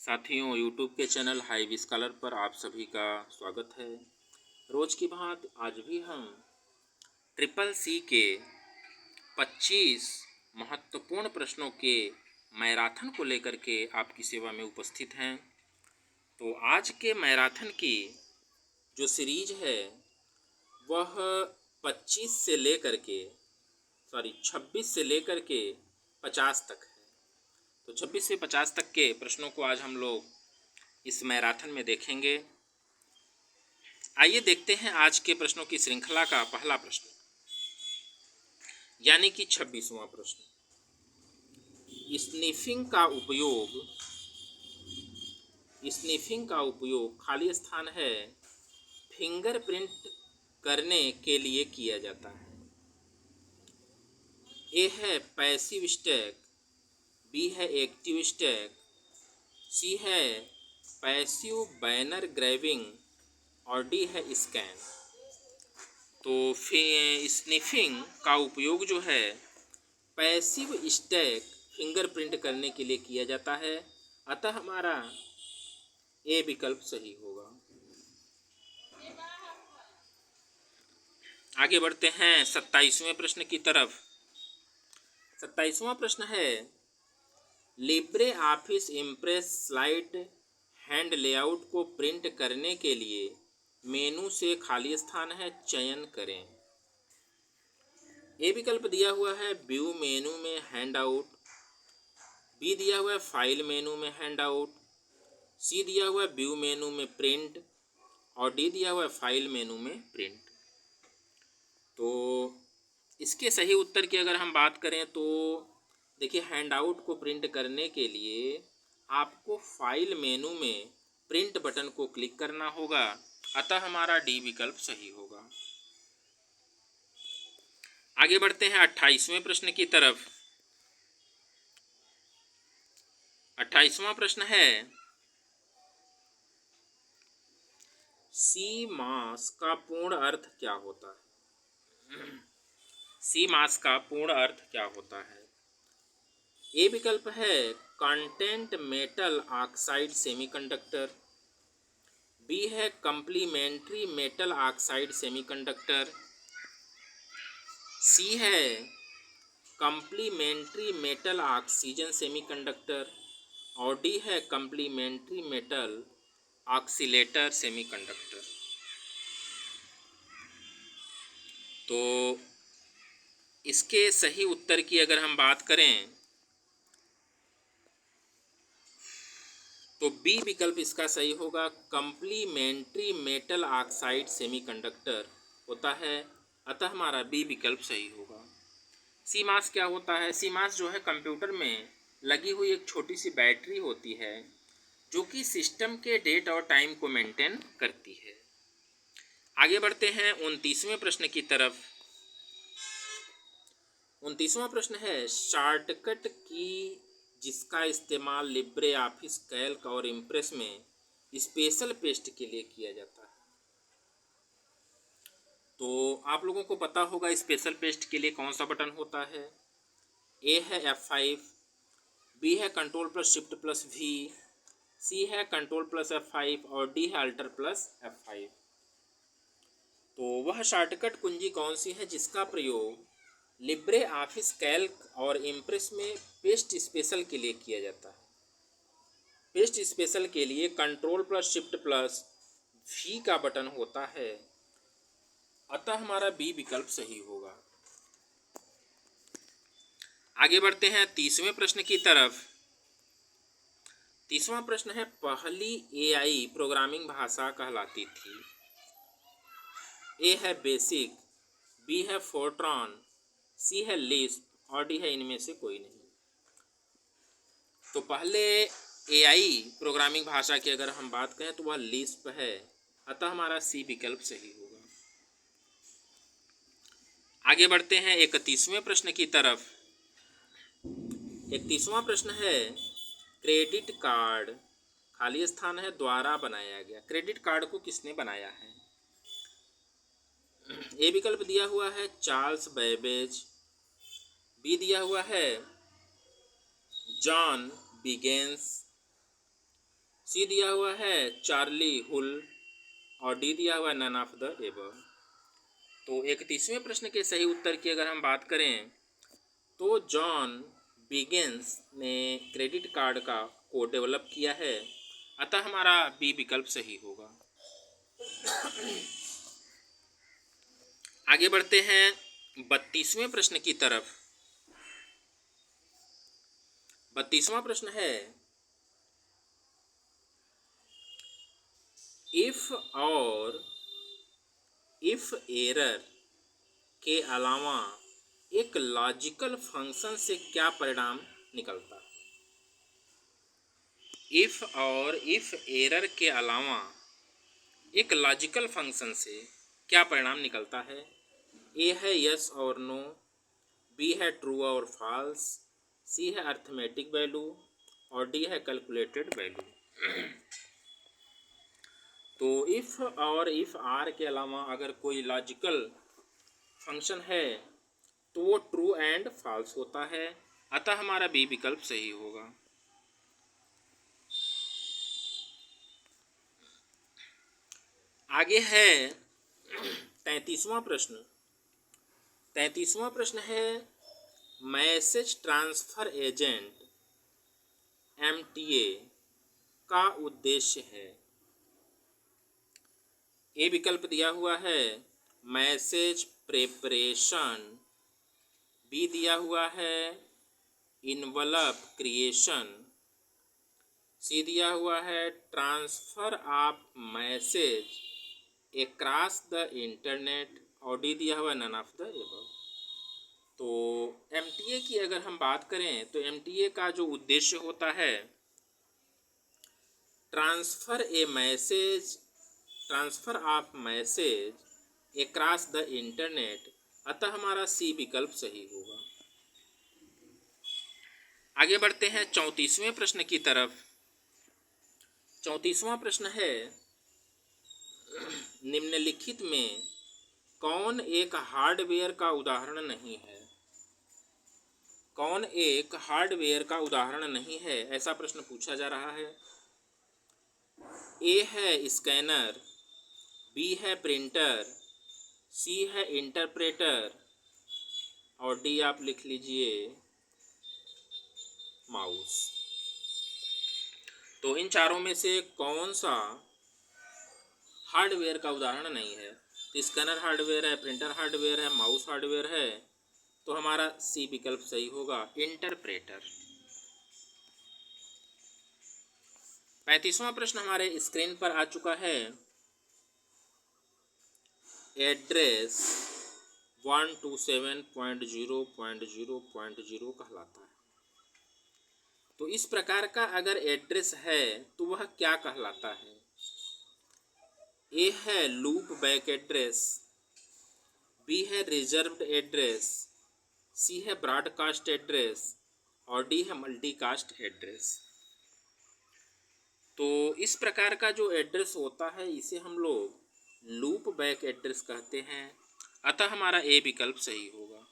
साथियों, यूट्यूब के channel heavy scholar पर आप सभी का स्वागत है। रोज की भांति आज भी हम ट्रिपल सी के 25 महत्वपूर्ण प्रश्नों के मैराथन को लेकर के आपकी सेवा में उपस्थित हैं। तो आज के मैराथन की जो सीरीज है वह 26 से लेकर के 26 से लेकर के 50 तक है। तो 26 से 50 तक के प्रश्नों को आज हम लोग इस मैराथन में देखेंगे। आइए देखते हैं आज के प्रश्नों की श्रृंखला का पहला प्रश्न, यानी कि 26वां प्रश्न। स्निफिंग का उपयोग खाली स्थान है फिंगरप्रिंट करने के लिए किया जाता है। ए है पैसिव स्टैक, बी है एक्टिव स्टैक, सी है पैसिव बैनर ग्रैबिंग और डी है स्कैन। तो स्निफिंग का उपयोग जो है पैसिव स्टैक फिंगरप्रिंट करने के लिए किया जाता है, अतः हमारा ए विकल्प सही होगा। आगे बढ़ते हैं 27वें प्रश्न की तरफ। 27वां प्रश्न है, Libre office impress slide hand layout को प्रिंट करने के लिए मेनू से खाली स्थान है, चयन करें। ए विकल्प दिया हुआ है व्यू मेनू में हैंड आउट, बी दिया हुआ है फाइल मेनू में हैंड आउट, सी दिया हुआ है व्यू मेनू में प्रिंट और डी दिया हुआ है फाइल मेनू में प्रिंट। तो इसके सही उत्तर की अगर हम बात करें तो देखिए, हैंड आउट को प्रिंट करने के लिए आपको फाइल मेनू में प्रिंट बटन को क्लिक करना होगा, अतः हमारा डी विकल्प सही होगा। आगे बढ़ते हैं 28वें प्रश्न की तरफ। 28वां प्रश्न है, सी मास का पूर्ण अर्थ क्या होता है? सी मास का पूर्ण अर्थ क्या होता है? ए विकल्प है content metal oxide semiconductor, B है complementary metal oxide semiconductor, C है कंप्लीमेंट्री मेटल ऑक्सीजन सेमीकंडक्टर और डी है कंप्लीमेंट्री मेटल ऑक्सीलेटर सेमीकंडक्टर। तो इसके सही उत्तर की अगर हम बात करें तो बी विकल्प इसका सही होगा, कंप्लीमेंट्री मेटल ऑक्साइड सेमीकंडक्टर होता है, अतः हमारा बी विकल्प सही होगा। सी मास क्या होता है? सी मास जो है कंप्यूटर में लगी हुई एक छोटी सी बैटरी होती है जो कि सिस्टम के डेट और टाइम को मेंटेन करती है। आगे बढ़ते हैं 29वें प्रश्न की तरफ। 29वां प्रश्न है, शॉर्टकट की जिसका इस्तेमाल लिब्रे ऑफिस कैल्क और इम्प्रेस में स्पेशल पेस्ट के लिए किया जाता है। तो आप लोगों को पता होगा स्पेशल पेस्ट के लिए कौन सा बटन होता है। ए है F5, बी है control plus shift plus V, C है कंट्रोल प्लस F5 और डी है अल्टर प्लस F5। तो वह शॉर्टकट कुंजी कौन सी है जिसका प्रयोग लिब्रे ऑफिस कैल्क और इम्प्रेस में पेस्ट स्पेशल के लिए किया जाता है? पेस्ट स्पेशल के लिए control plus shift plus V का बटन होता है, अतः हमारा बी विकल्प सही होगा। आगे बढ़ते हैं 30वें प्रश्न की तरफ। 30वां प्रश्न है, पहली एआई प्रोग्रामिंग भाषा कहलाती थी। ए है बेसिक, बी है फोर्ट्रॉन, सी है लिस्प और डी है इनमें से कोई नहीं। तो पहले एआई प्रोग्रामिंग भाषा की अगर हम बात करें तो वह लिस्प है, अतः हमारा सी विकल्प सही होगा। आगे बढ़ते हैं 31वें प्रश्न की तरफ। 31वां प्रश्न है, क्रेडिट कार्ड खाली स्थान है द्वारा बनाया गया। क्रेडिट कार्ड को किसने बनाया है? ए विकल्प दिया हुआ है चार्ल्स बैबेज, बी दिया हुआ है जॉन बिगेंस, सी दिया हुआ है चार्ली हुल और डी दिया हुआ है नन ऑफ द एबव। तो 31वें प्रश्न के सही उत्तर की अगर हम बात करें तो जॉन बिगिंस ने क्रेडिट कार्ड को डेवलप किया है, अतः हमारा बी विकल्प सही होगा। आगे बढ़ते हैं 32वें प्रश्न की तरफ। 32वां प्रश्न है इफ और इफ एरर के अलावा एक लॉजिकल फंक्शन से क्या परिणाम निकलता है। इफ और इफ एरर के अलावा एक लॉजिकल फंक्शन से क्या परिणाम निकलता है। ए है यस और नो, बी है ट्रू और फॉल्स, सी है अर्थमेटिक वैल्यू और डी है कैलकुलेटेड वैल्यू। तो इफ और इफ आर के अलावा अगर कोई लॉजिकल फंक्शन है तो वो ट्रू एंड फॉल्स होता है, अतः हमारा बी विकल्प सही होगा। आगे है 33वां प्रश्न। 33वां प्रश्न है मैसेज ट्रांसफर एजेंट एमटीए का उद्देश्य है। ए विकल्प दिया हुआ है मैसेज प्रिपरेशन, बी दिया हुआ है इनवलप क्रिएशन, सी दिया हुआ है transfer of message across the internet और डी दिया हुआ नन ऑफ द एबव। तो एमटीए की अगर हम बात करें तो एमटीए का जो उद्देश्य होता है transfer of message across the internet, अतः हमारा सी विकल्प सही होगा। आगे बढ़ते हैं 34वें प्रश्न की तरफ। 34वां प्रश्न है निम्नलिखित में कौन एक हार्डवेयर का उदाहरण नहीं है। कौन एक हार्डवेयर का उदाहरण नहीं है, ऐसा प्रश्न पूछा जा रहा है। ए है स्कैनर, बी है प्रिंटर, सी है इंटरप्रेटर और डी आप लिख लीजिए माउस। तो इन चारों में से कौन सा हार्डवेयर का उदाहरण नहीं है। तो स्कैनर हार्डवेयर है, प्रिंटर हार्डवेयर है, माउस हार्डवेयर है, तो हमारा सी विकल्प सही होगा इंटरप्रेटर। 35वां प्रश्न हमारे स्क्रीन पर आ चुका है। एड्रेस 127.0.0.0 कहलाता है। तो इस प्रकार का अगर एड्रेस है तो वह क्या कहलाता है। ए है लूप बैक एड्रेस, बी है रिजर्व्ड एड्रेस, सी है ब्रॉडकास्ट एड्रेस और डी है मल्टीकास्ट एड्रेस। तो इस प्रकार का जो एड्रेस होता है इसे हम लोग लूप बैक एड्रेस कहते हैं, अतः हमारा ए विकल्प सही होगा।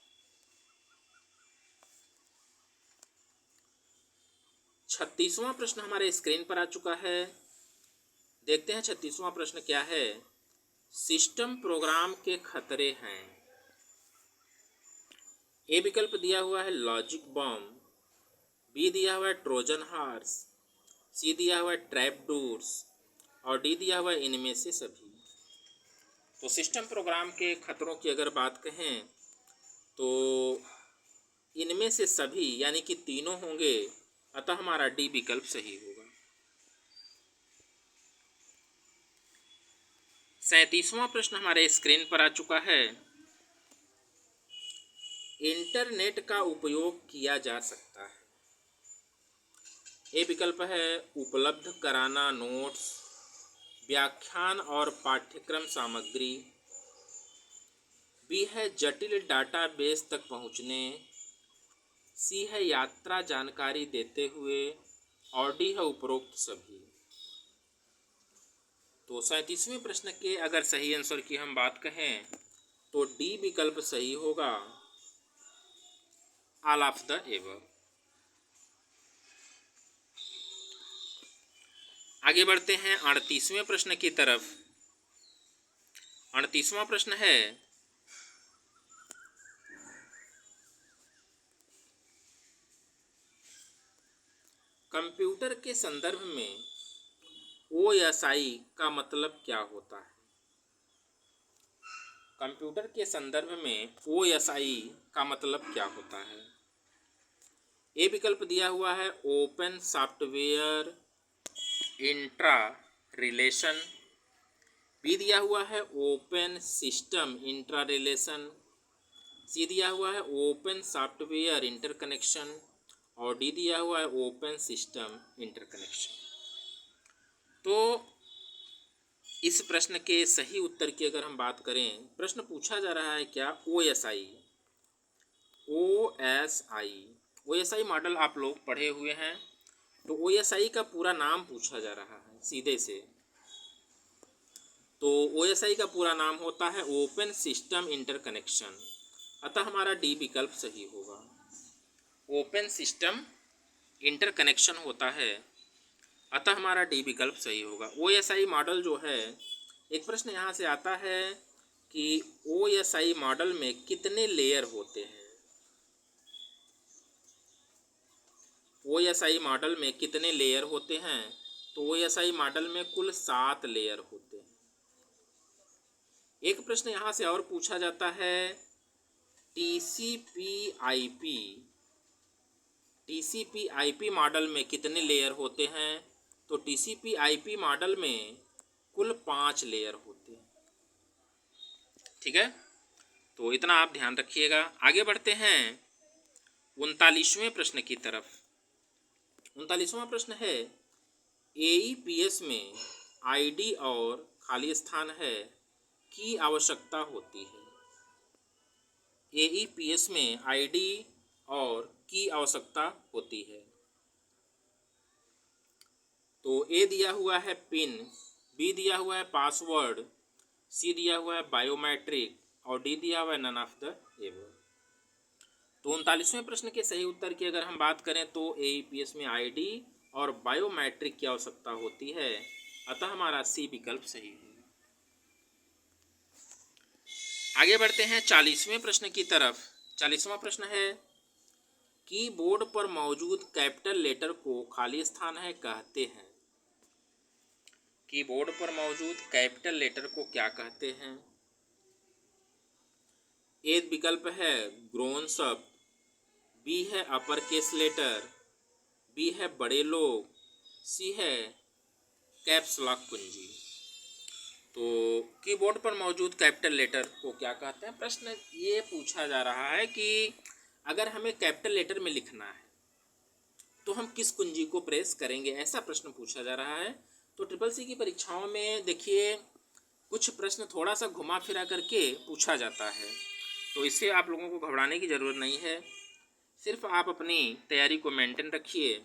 36वां प्रश्न हमारे स्क्रीन पर आ चुका है। देखते हैं 36वां प्रश्न क्या है। सिस्टम प्रोग्राम के खतरे हैं। ए विकल्प दिया हुआ है लॉजिक बम, बी दिया हुआ है ट्रोजन हॉर्स, सी दिया हुआ है ट्रैप डोर्स और डी दिया हुआ है इनमें से सभी। तो सिस्टम प्रोग्राम के खतरों की अगर बात कहें तो इनमें से सभी यानी कि तीनों होंगे, अतः हमारा डी विकल्प सही होगा। 37वां प्रश्न हमारे स्क्रीन पर आ चुका है। इंटरनेट का उपयोग किया जा सकता है। ए विकल्प है उपलब्ध कराना नोट्स, व्याख्यान और पाठ्यक्रम सामग्री, बी है जटिल डाटाबेस तक पहुंचने, सी है यात्रा जानकारी देते हुए और डी है उपरोक्त सभी। तो 37वें प्रश्न के अगर सही आंसर की हम बात कहें तो डी विकल्प सही होगा ऑल ऑफ द एबव। आगे बढ़ते हैं 38वें प्रश्न की तरफ। 38वां प्रश्न है, कंप्यूटर के संदर्भ में OSI का मतलब क्या होता है? कंप्यूटर के संदर्भ में OSI का मतलब क्या होता है? ए विकल्प दिया हुआ है open software intra relation, B दिया हुआ है open system intra relation, C दिया हुआ है ओपन सॉफ्टवेयर इंटरकनेक्शन और डी दिया हुआ है ओपन सिस्टम इंटरकनेक्शन। तो इस प्रश्न के सही उत्तर की अगर हम बात करें, प्रश्न पूछा जा रहा है क्या? OSI। OSI मॉडल आप लोग पढ़े हुए हैं, तो OSI का पूरा नाम पूछा जा रहा है सीधे से। तो OSI का पूरा नाम होता है ओपन सिस्टम इंटरकनेक्शन, अतः हमारा डी विकल्प सही होगा। ओपन सिस्टम इंटरकनेक्शन होता है, अतः हमारा डी विकल्प सही होगा। OSI मॉडल जो है, एक प्रश्न यहाँ से आता है कि OSI मॉडल में कितने लेयर होते हैं? OSI मॉडल में कितने लेयर होते हैं? तो OSI मॉडल में कुल 7 लेयर होते हैं। एक प्रश्न यहाँ से और पूछा जाता है, TCP/IP मॉडल में कितने लेयर होते हैं? तो TCP/IP मॉडल में कुल 5 लेयर होते हैं। ठीक है, तो इतना आप ध्यान रखिएगा। आगे बढ़ते हैं 39वें प्रश्न की तरफ। 39वां प्रश्न है, AEPS में ID और खाली स्थान है की आवश्यकता होती है। AEPS में ID और की आवश्यकता होती है। तो ए दिया हुआ है पिन, बी दिया हुआ है पासवर्ड, सी दिया हुआ है बायोमेट्रिक और डी दिया हुआ है नन ऑफ द एबव। तो 39वें प्रश्न के सही उत्तर की अगर हम बात करें तो AEPS में ID और बायोमेट्रिक की आवश्यकता होती है, अतः हमारा सी विकल्प सही है। आगे बढ़ते हैं 40वें प्रश्न की तरफ। 40वां प्रश्न है, कीबोर्ड पर मौजूद कैपिटल लेटर को खाली स्थान है कहते हैं। कीबोर्ड पर मौजूद कैपिटल लेटर को क्या कहते हैं? ए विकल्प है ग्रोन्स अप, बी है अपर केस लेटर, बी है बड़े लोग, सी है कैप्स लॉक कुंजी। तो कीबोर्ड पर मौजूद कैपिटल लेटर को क्या कहते हैं? प्रश्न ये पूछा जा रहा है कि अगर हमें कैपिटल लेटर में लिखना है तो हम किस कुंजी को प्रेस करेंगे, ऐसा प्रश्न पूछा जा रहा है। तो TCC की परीक्षाओं में देखिए कुछ प्रश्न थोड़ा सा घुमा फिरा करके पूछा जाता है, तो इससे आप लोगों को घबराने की ज़रूरत नहीं है, सिर्फ आप अपनी तैयारी को मेंटेन रखिए।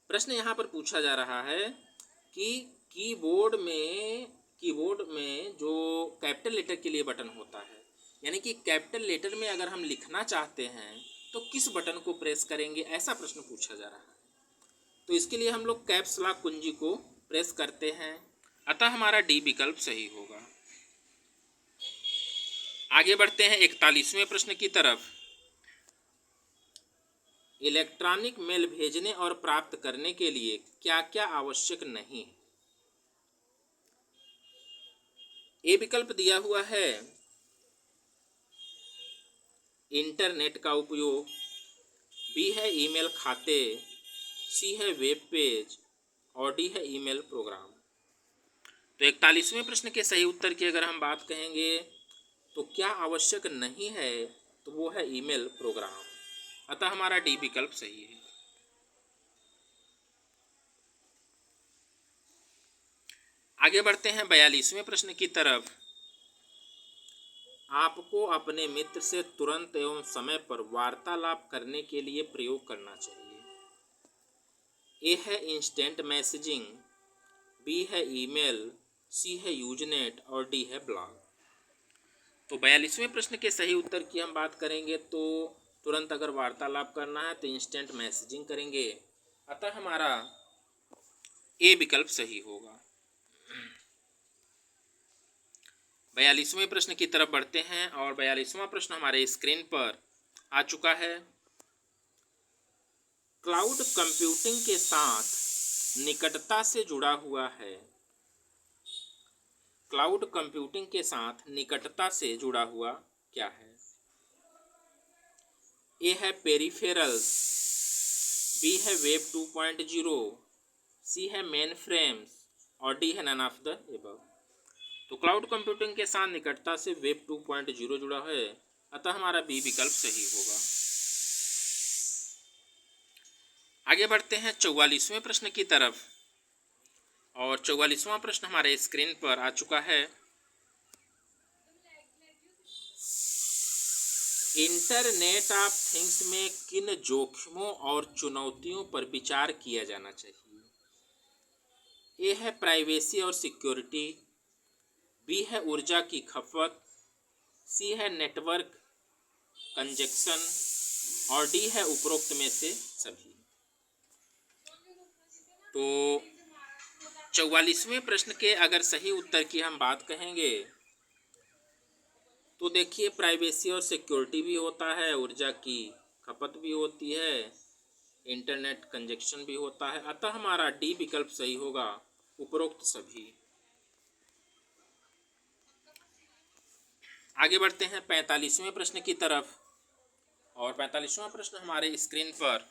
प्रश्न यहाँ पर पूछा जा रहा है कि कीबोर्ड में जो कैपिटल लेटर के लिए बटन होता है, यानी कि कैपिटल लेटर में अगर हम लिखना चाहते हैं तो किस बटन को प्रेस करेंगे, ऐसा प्रश्न पूछा जा रहा है। तो इसके लिए हम लोग कैप्स लॉक कुंजी को प्रेस करते हैं, अतः हमारा डी विकल्प सही होगा। आगे बढ़ते हैं 41वें प्रश्न की तरफ। इलेक्ट्रॉनिक मेल भेजने और प्राप्त करने के लिए क्या क्या आवश्यक नहीं है? ए विकल्प दिया हुआ है इंटरनेट का उपयोग, बी है ईमेल खाते, सी है वेब पेज और डी है ईमेल प्रोग्राम। तो 41वें प्रश्न के सही उत्तर की अगर हम बात कहेंगे तो क्या आवश्यक नहीं है, तो वो है ईमेल प्रोग्राम, अतः हमारा डी विकल्प सही है। आगे बढ़ते हैं 42वें प्रश्न की तरफ। आपको अपने मित्र से तुरंत एवं समय पर वार्तालाप करने के लिए प्रयोग करना चाहिए। ए है इंस्टेंट मैसेजिंग, बी है ईमेल, सी है यूजनेट और डी है ब्लॉग। तो 42वें प्रश्न के सही उत्तर की हम बात करेंगे तो तुरंत अगर वार्तालाप करना है तो इंस्टेंट मैसेजिंग करेंगे, अतः हमारा ए विकल्प सही होगा। 42वें प्रश्न की तरफ बढ़ते हैं और 42वां प्रश्न हमारे स्क्रीन पर आ चुका है। क्लाउड कंप्यूटिंग के साथ निकटता से जुड़ा हुआ है। क्लाउड कंप्यूटिंग के साथ निकटता से जुड़ा हुआ क्या है? ए है पेरिफेरल्स, बी है वेब 2.0, सी है मेन फ्रेम्स और डी है नन ऑफ द एबव। तो क्लाउड कंप्यूटिंग के साथ निकटता से वेब 2.0 जुड़ा है, अतः हमारा बी विकल्प सही होगा। आगे बढ़ते हैं 44वें प्रश्न की तरफ और 44वां प्रश्न हमारे स्क्रीन पर आ चुका है। इंटरनेट ऑफ थिंग्स में किन जोखिमों और चुनौतियों पर विचार किया जाना चाहिए? ए है प्राइवेसी और सिक्योरिटी, बी है ऊर्जा की खपत, सी है नेटवर्क कंजेक्शन और डी है उपरोक्त में से सभी। तो 44वें प्रश्न के अगर सही उत्तर की हम बात कहेंगे तो देखिए, प्राइवेसी और सिक्योरिटी भी होता है, ऊर्जा की खपत भी होती है, इंटरनेट कंजेक्शन भी होता है, अतः हमारा डी विकल्प सही होगा, उपरोक्त सभी। आगे बढ़ते हैं 45वें प्रश्न की तरफ और 45वां प्रश्न हमारे स्क्रीन पर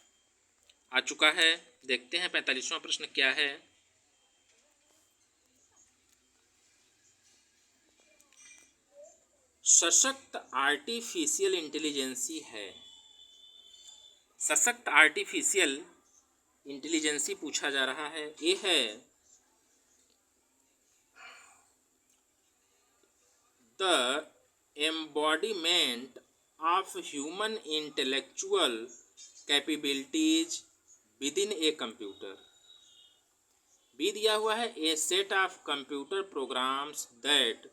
आ चुका है। देखते हैं 45वां प्रश्न क्या है। सशक्त आर्टिफिशियल इंटेलिजेंसी है। सशक्त आर्टिफिशियल इंटेलिजेंसी पूछा जा रहा है। ये है the embodiment of human intellectual capabilities within a computer. B दिया हुआ है a set of computer programs that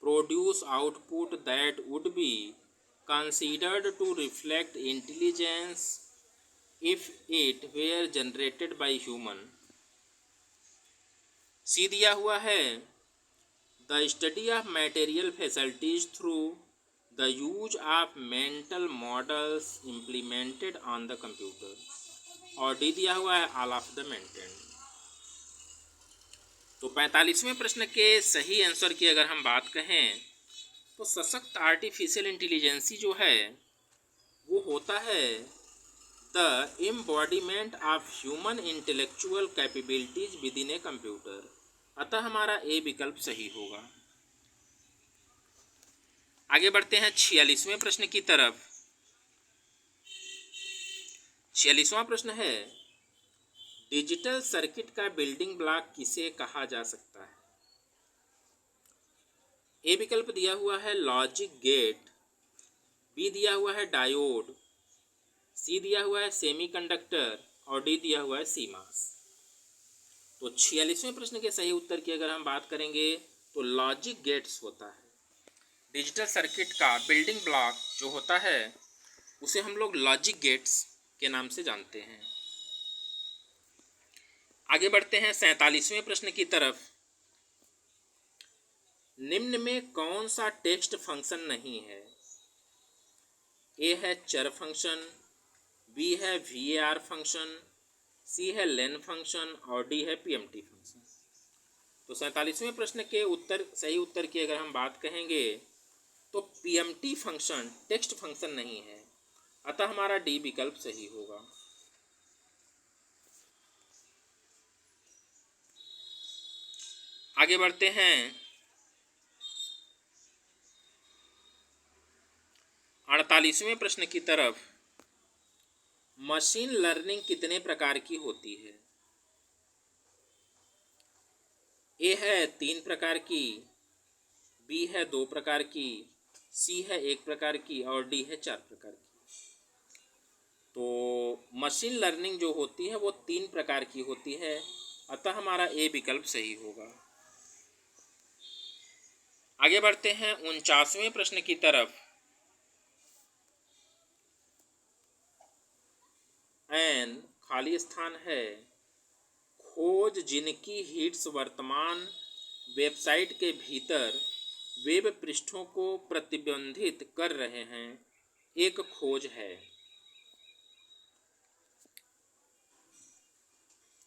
produce output that would be considered to reflect intelligence if it were generated by human। सी दिया हुआ है the study of material facilities through the use of mental models implemented on the computer और D दिया हुआ है all of the maintained. तो 45वें प्रश्न के सही आंसर की अगर हम बात कहें तो सशक्त आर्टिफिशियल इंटेलिजेंसी जो है वो होता है the embodiment of human intellectual capabilities within a computer, अतः हमारा ए विकल्प सही होगा। आगे बढ़ते हैं 46वें प्रश्न की तरफ। 46वां प्रश्न है डिजिटल सर्किट का बिल्डिंग ब्लॉक किसे कहा जा सकता है? ए विकल्प दिया हुआ है लॉजिक गेट, बी दिया हुआ है डायोड, सी दिया हुआ है सेमीकंडक्टर और डी दिया हुआ है सीमास। तो 46वें प्रश्न के सही उत्तर की अगर हम बात करेंगे तो लॉजिक गेट्स होता है। डिजिटल सर्किट का बिल्डिंग ब्लॉक जो होता है उसे हम लोग लॉजिक गेट्स के नाम से जानते हैं। आगे बढ़ते हैं 47वें प्रश्न की तरफ। निम्न में कौन सा टेक्स्ट फंक्शन नहीं है? ए है चर फंक्शन, बी है VAR फंक्शन, सी है लेन फंक्शन और डी है PMT फंक्शन। तो 47वें प्रश्न के सही उत्तर की अगर हम बात कहेंगे तो PMT फंक्शन टेक्स्ट फंक्शन नहीं है, अतः हमारा डी विकल्प सही होगा। आगे बढ़ते हैं 48वें प्रश्न की तरफ। मशीन लर्निंग कितने प्रकार की होती है? ए है 3 प्रकार की, बी है 2 प्रकार की, सी है 1 प्रकार की और डी है 4 प्रकार की। तो मशीन लर्निंग जो होती है वो 3 प्रकार की होती है, अतः हमारा ए विकल्प सही होगा। आगे बढ़ते हैं 49वें प्रश्न की तरफ। एन खाली स्थान है, खोज जिनकी हिट्स वर्तमान वेबसाइट के भीतर वेब पृष्ठों को प्रतिबंधित कर रहे हैं एक खोज है।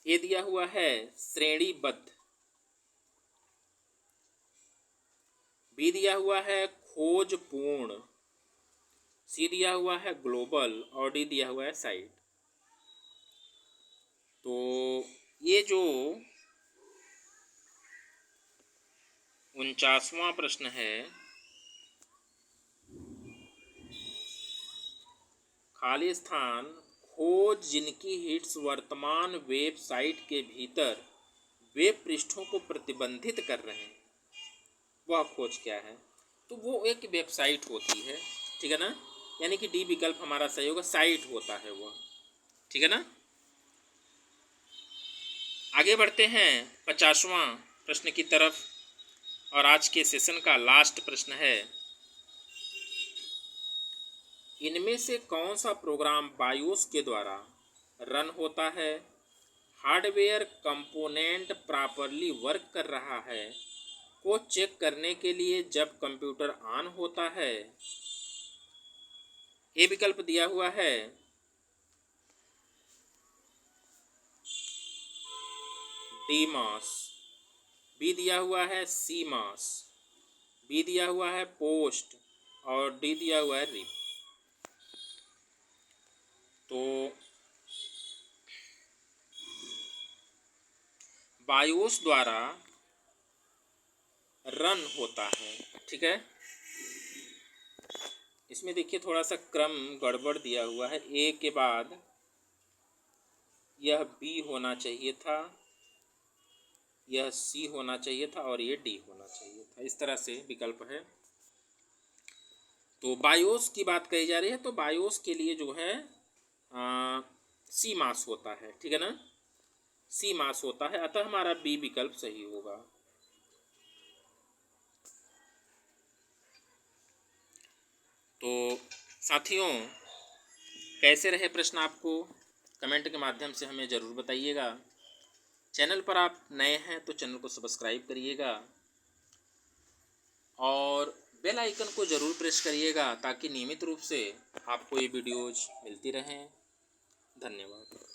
ये दिया हुआ है श्रेणीबद्ध, बी दिया हुआ है खोजपूर्ण, सी दिया हुआ है ग्लोबल और डी दिया हुआ है साइट। तो ये जो 49वां प्रश्न है, खाली स्थान खोज जिनकी हिट्स वर्तमान वेबसाइट के भीतर वेब पृष्ठों को प्रतिबंधित कर रहे हैं, वह खोज क्या है? तो वो एक वेबसाइट होती है, ठीक है ना, यानी कि डी विकल्प हमारा सही होगा, साइट होता है वह, ठीक है ना। आगे बढ़ते हैं 50वां प्रश्न की तरफ, और आज के सेशन का लास्ट प्रश्न है, इनमें से कौन सा प्रोग्राम बायोस के द्वारा रन होता है? हार्डवेयर कंपोनेंट प्रॉपरली वर्क कर रहा है को चेक करने के लिए जब कंप्यूटर ऑन होता है। ए विकल्प दिया हुआ है डीमॉस, बी दिया हुआ है सीमॉस, बी दिया हुआ है पोस्ट और डी दिया हुआ है रिप। तो बायोस द्वारा रन होता है, ठीक है। इसमें देखिए थोड़ा सा क्रम गड़बड़ दिया हुआ है, ए के बाद यह बी होना चाहिए था, यह सी होना चाहिए था और ये डी होना चाहिए था, इस तरह से विकल्प है। तो बायोस की बात कही जा रही है, तो बायोस के लिए जो है सी मास होता है, ठीक है ना, सी मास होता है, अतः हमारा बी विकल्प सही होगा। तो साथियों, कैसे रहे प्रश्न आपको कमेंट के माध्यम से हमें ज़रूर बताइएगा। चैनल पर आप नए हैं तो चैनल को सब्सक्राइब करिएगा और बेल आइकन को ज़रूर प्रेस करिएगा ताकि नियमित रूप से आपको ये वीडियोज़ मिलती रहें। धन्यवाद।